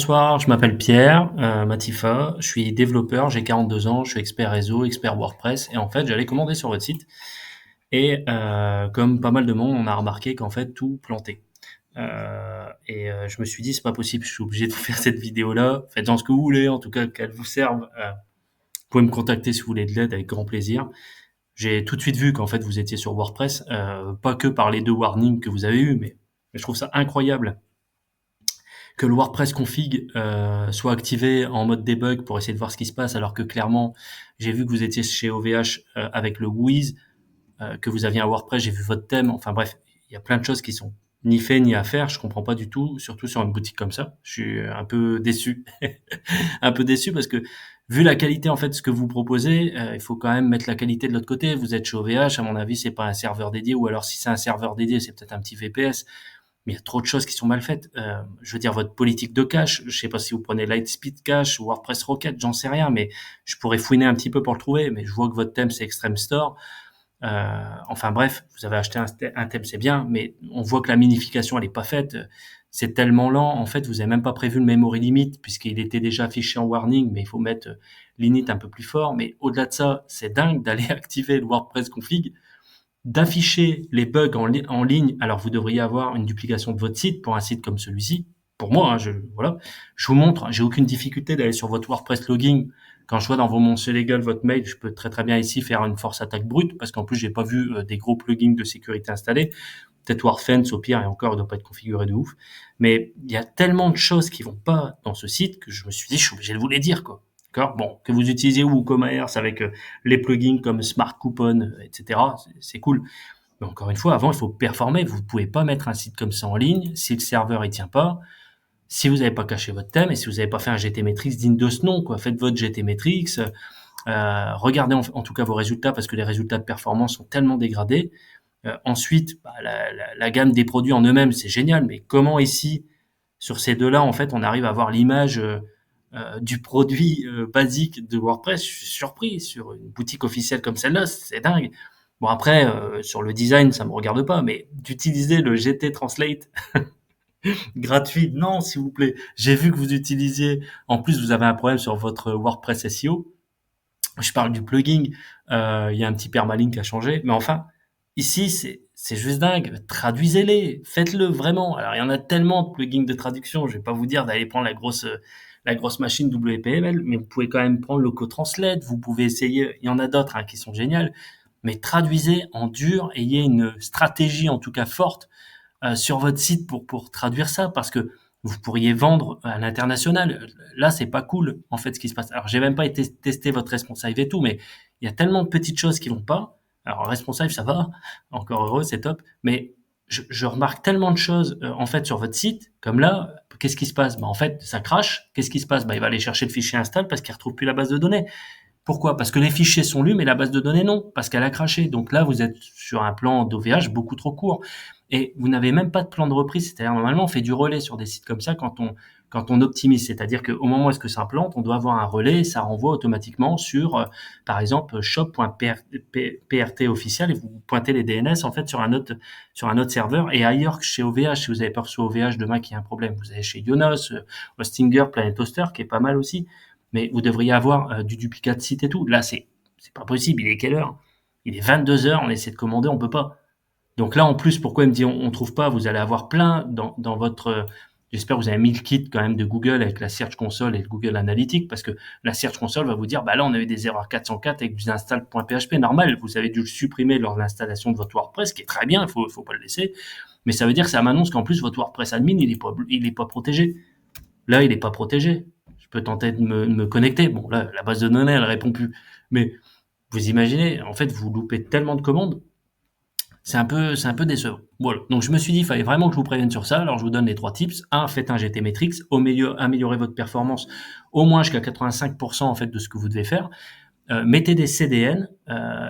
Bonsoir, je m'appelle Pierre Matifa, je suis développeur, j'ai 42 ans, je suis expert réseau, expert WordPress et en fait j'allais commander sur votre site et comme pas mal de monde, on a remarqué qu'en fait tout plantait. Je me suis dit c'est pas possible, je suis obligé de vous faire cette vidéo-là. Faites-en ce que vous voulez, en tout cas qu'elle vous serve. Vous pouvez me contacter si vous voulez de l'aide avec grand plaisir. J'ai tout de suite vu qu'en fait vous étiez sur WordPress, pas que par les 2 warnings que vous avez eus, mais je trouve ça incroyable que le WordPress config soit activé en mode debug pour essayer de voir ce qui se passe, alors que clairement, j'ai vu que vous étiez chez OVH avec le Wiz, que vous aviez un WordPress, j'ai vu votre thème. Enfin bref, il y a plein de choses qui sont ni fait ni à faire. Je comprends pas du tout, surtout sur une boutique comme ça. Je suis un peu déçu, un peu déçu parce que vu la qualité en fait de ce que vous proposez, il faut quand même mettre la qualité de l'autre côté. Vous êtes chez OVH, à mon avis, c'est pas un serveur dédié, ou alors si c'est un serveur dédié, c'est peut-être un petit VPS. Mais il y a trop de choses qui sont mal faites. Je veux dire, votre politique de cache, je sais pas si vous prenez Lightspeed Cache ou WordPress Rocket, j'en sais rien, mais je pourrais fouiner un petit peu pour le trouver. Mais je vois que votre thème, c'est Extreme Store. Enfin bref, vous avez acheté un thème, c'est bien, mais on voit que la minification, elle est pas faite. C'est tellement lent. En fait, vous avez même pas prévu le memory limit, puisqu'il était déjà affiché en warning, mais il faut mettre l'init un peu plus fort. Mais au-delà de ça, c'est dingue d'aller activer le WordPress config, d'afficher les bugs en ligne, alors vous devriez avoir une duplication de votre site pour un site comme celui-ci. Pour moi, hein, voilà. Je vous montre, j'ai aucune difficulté d'aller sur votre WordPress login. Quand je vois dans vos mentions légales votre mail, je peux très très bien ici faire une force attaque brute, parce qu'en plus j'ai pas vu des gros plugins de sécurité installés. Peut-être WordFence au pire, et encore, il doit pas être configuré de ouf. Mais il y a tellement de choses qui vont pas dans ce site que je me suis dit, je suis obligé de vous les dire, quoi. D'accord. Bon, que vous utilisez WooCommerce avec les plugins comme Smart Coupon, etc., c'est cool. Mais encore une fois, avant, il faut performer. Vous ne pouvez pas mettre un site comme ça en ligne si le serveur il tient pas, si vous n'avez pas caché votre thème et si vous n'avez pas fait un GTmetrix digne de ce nom, quoi. Faites votre GTmetrix, regardez en tout cas vos résultats, parce que les résultats de performance sont tellement dégradés. Ensuite, la gamme des produits en eux-mêmes, c'est génial, mais comment ici, sur ces deux-là, en fait, on arrive à avoir l'image du produit basique de WordPress? Je suis surpris sur une boutique officielle comme celle-là, c'est dingue. Bon après, sur le design, ça me regarde pas, mais d'utiliser le GT Translate gratuit, non, s'il vous plaît. J'ai vu que vous utilisiez, en plus vous avez un problème sur votre WordPress SEO. Je parle du plugin, il y a un petit permalink à changer, mais enfin, ici c'est juste dingue. Traduisez-les, faites-le vraiment. Alors il y en a tellement de plugins de traduction, je vais pas vous dire d'aller prendre la grosse machine WPML, mais vous pouvez quand même prendre Loco Translate, vous pouvez essayer, il y en a d'autres qui sont géniales, mais traduisez en dur, ayez une stratégie en tout cas forte sur votre site pour traduire ça, parce que vous pourriez vendre à l'international. Là, c'est pas cool, en fait, ce qui se passe. Alors, j'ai même pas été tester votre responsive et tout, mais il y a tellement de petites choses qui vont pas. Alors, responsive, ça va, encore heureux, c'est top, mais je remarque tellement de choses, en fait, sur votre site, comme là, qu'est-ce qui se passe? En fait, ça crache. Qu'est-ce qui se passe? Il va aller chercher le fichier install parce qu'il retrouve plus la base de données. Pourquoi? Parce que les fichiers sont lus, mais la base de données non, parce qu'elle a craché. Donc là, vous êtes sur un plan d'OVH beaucoup trop court. Et vous n'avez même pas de plan de reprise. C'est-à-dire, normalement, on fait du relais sur des sites comme ça quand on optimise. C'est-à-dire qu'au moment où est-ce que ça implante, on doit avoir un relais et ça renvoie automatiquement sur, par exemple, shop.prt officiel, et vous pointez les DNS, en fait, sur un autre serveur. Et ailleurs que chez OVH, si vous avez pas reçu OVH demain qu'il y a un problème, vous avez chez Yonos, Hostinger, Planet Hoster, qui est pas mal aussi, mais vous devriez avoir du duplicat de site et tout. Là, c'est pas possible. Il est quelle heure? Il est 22 heures. On essaie de commander, on peut pas. Donc là, en plus, pourquoi il me dit on trouve pas? Vous allez avoir plein dans votre. J'espère que vous avez mis le kit quand même de Google avec la Search Console et le Google Analytics, parce que la Search Console va vous dire bah là on a eu des erreurs 404 avec du install.php. Normal, vous avez dû le supprimer lors de l'installation de votre WordPress, qui est très bien, faut pas le laisser. Mais ça veut dire que ça m'annonce qu'en plus votre WordPress admin il est pas protégé. Là, il est pas protégé. Je peux tenter de me connecter. Bon, là, la base de données, elle répond plus. Mais vous imaginez, en fait, vous loupez tellement de commandes. C'est un peu décevant. Voilà. Donc, je me suis dit, il fallait vraiment que je vous prévienne sur ça. Alors, je vous donne les 3 tips. Un, faites un GTmetrix. Au milieu, améliorez votre performance au moins jusqu'à 85% en fait de ce que vous devez faire. Mettez des CDN.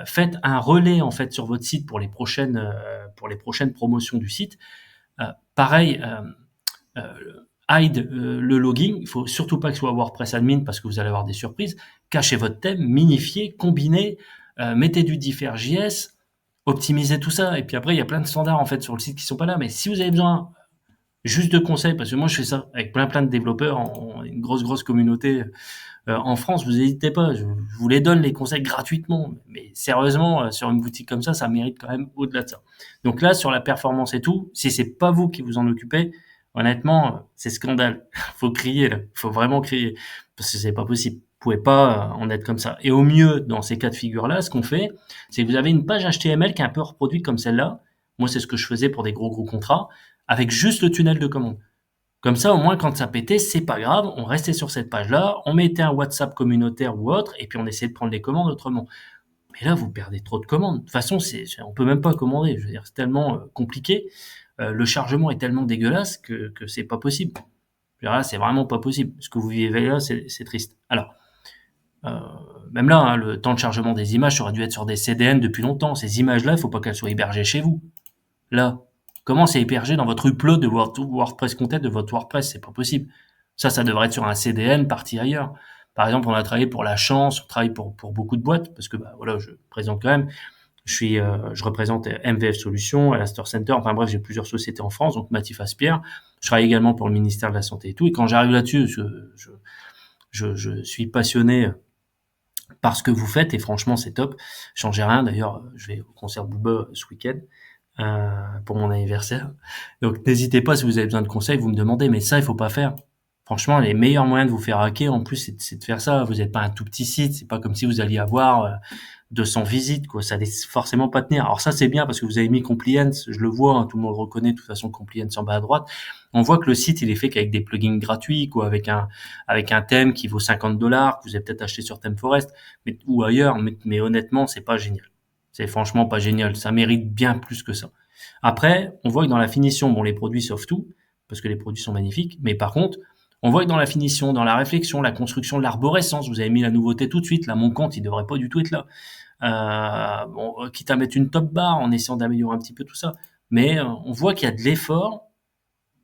Faites un relais en fait sur votre site pour les prochaines promotions du site. Pareil, hide le logging. Il faut surtout pas que ce soit WordPress admin parce que vous allez avoir des surprises. Cachez votre thème, minifiez, combinez, mettez du differ.js, optimisez tout ça. Et puis après, il y a plein de standards en fait sur le site qui sont pas là. Mais si vous avez besoin juste de conseils, parce que moi je fais ça avec plein de développeurs, une grosse communauté en France, vous n'hésitez pas, je vous les donne les conseils gratuitement, mais sérieusement, sur une boutique comme ça mérite quand même au-delà de ça. Donc là, sur la performance et tout, si c'est pas vous qui vous en occupez, honnêtement, c'est scandale. Faut crier là, faut vraiment crier, parce que c'est pas possible. Vous pouvez pas en être comme ça. Et au mieux, dans ces cas de figure-là, ce qu'on fait, c'est que vous avez une page HTML qui est un peu reproduite comme celle-là. Moi, c'est ce que je faisais pour des gros contrats, avec juste le tunnel de commande. Comme ça, au moins, quand ça pétait, c'est pas grave, on restait sur cette page-là, on mettait un WhatsApp communautaire ou autre, et puis on essayait de prendre les commandes autrement. Mais là, vous perdez trop de commandes. De toute façon, on peut même pas commander. Je veux dire, c'est tellement compliqué. Le chargement est tellement dégueulasse que c'est pas possible. Je veux dire, là, c'est vraiment pas possible. Ce que vous vivez là, c'est triste. Alors, euh, même là, hein, le temps de chargement des images aurait dû être sur des CDN depuis longtemps. Ces images-là, il faut pas qu'elles soient hébergées chez vous. Là, comment c'est hébergé dans votre upload de WordPress Content de votre WordPress? C'est pas possible. Ça devrait être sur un CDN parti ailleurs. Par exemple, on a travaillé pour la chance, on travaille pour beaucoup de boîtes, parce que bah, voilà, je présente quand même. Je représente MVF Solutions, Alastair Center, enfin bref, j'ai plusieurs sociétés en France, donc Mathif Aspire. Je travaille également pour le ministère de la Santé et tout. Et quand j'arrive là-dessus, je suis passionné par ce que vous faites, et franchement, c'est top. Changez rien. D'ailleurs, je vais au concert Booba ce week-end pour mon anniversaire. Donc n'hésitez pas si vous avez besoin de conseils, vous me demandez, mais ça il faut pas faire. Franchement, les meilleurs moyens de vous faire hacker, en plus, c'est de faire ça. Vous n'êtes pas un tout petit site, c'est pas comme si vous alliez avoir 200 visites, quoi. Ça allait forcément pas tenir. Alors ça, c'est bien parce que vous avez mis compliance, je le vois, hein, tout le monde le reconnaît, de toute façon, compliance en bas à droite. On voit que le site, il est fait qu'avec des plugins gratuits, quoi, avec un thème qui vaut $50, que vous avez peut-être acheté sur ThemeForest, ou ailleurs, mais honnêtement, c'est pas génial. C'est franchement pas génial. Ça mérite bien plus que ça. Après, on voit que dans la finition, bon, les produits sauvent tout, parce que les produits sont magnifiques, mais par contre, on voit que dans la finition, dans la réflexion, la construction de l'arborescence, vous avez mis la nouveauté tout de suite. Là, mon compte, il devrait pas du tout être là. Bon, quitte à mettre une top bar en essayant d'améliorer un petit peu tout ça. Mais on voit qu'il y a de l'effort,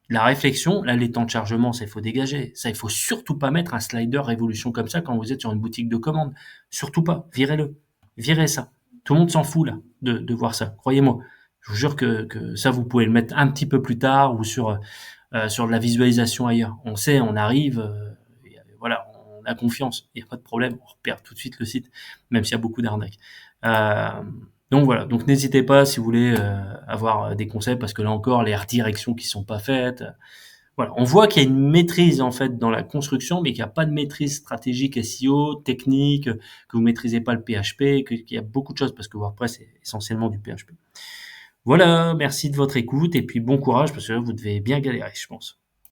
la réflexion. Là, les temps de chargement, ça, il faut dégager. Ça, il faut surtout pas mettre un slider révolution comme ça quand vous êtes sur une boutique de commande. Surtout pas. Virez-le. Virez ça. Tout le monde s'en fout, là, de voir ça. Croyez-moi. Je vous jure que ça, vous pouvez le mettre un petit peu plus tard ou sur de la visualisation ailleurs. On sait, on arrive, voilà, on a confiance, il n'y a pas de problème, on repère tout de suite le site, même s'il y a beaucoup d'arnaques. Euh, donc voilà, donc n'hésitez pas si vous voulez avoir des conseils, parce que là encore, les redirections qui sont pas faites, voilà, on voit qu'il y a une maîtrise en fait dans la construction, mais qu'il n'y a pas de maîtrise stratégique SEO, technique, que vous maîtrisez pas le PHP, qu'il y a beaucoup de choses, parce que WordPress est essentiellement du PHP. Voilà, merci de votre écoute et puis bon courage parce que là, vous devez bien galérer, je pense.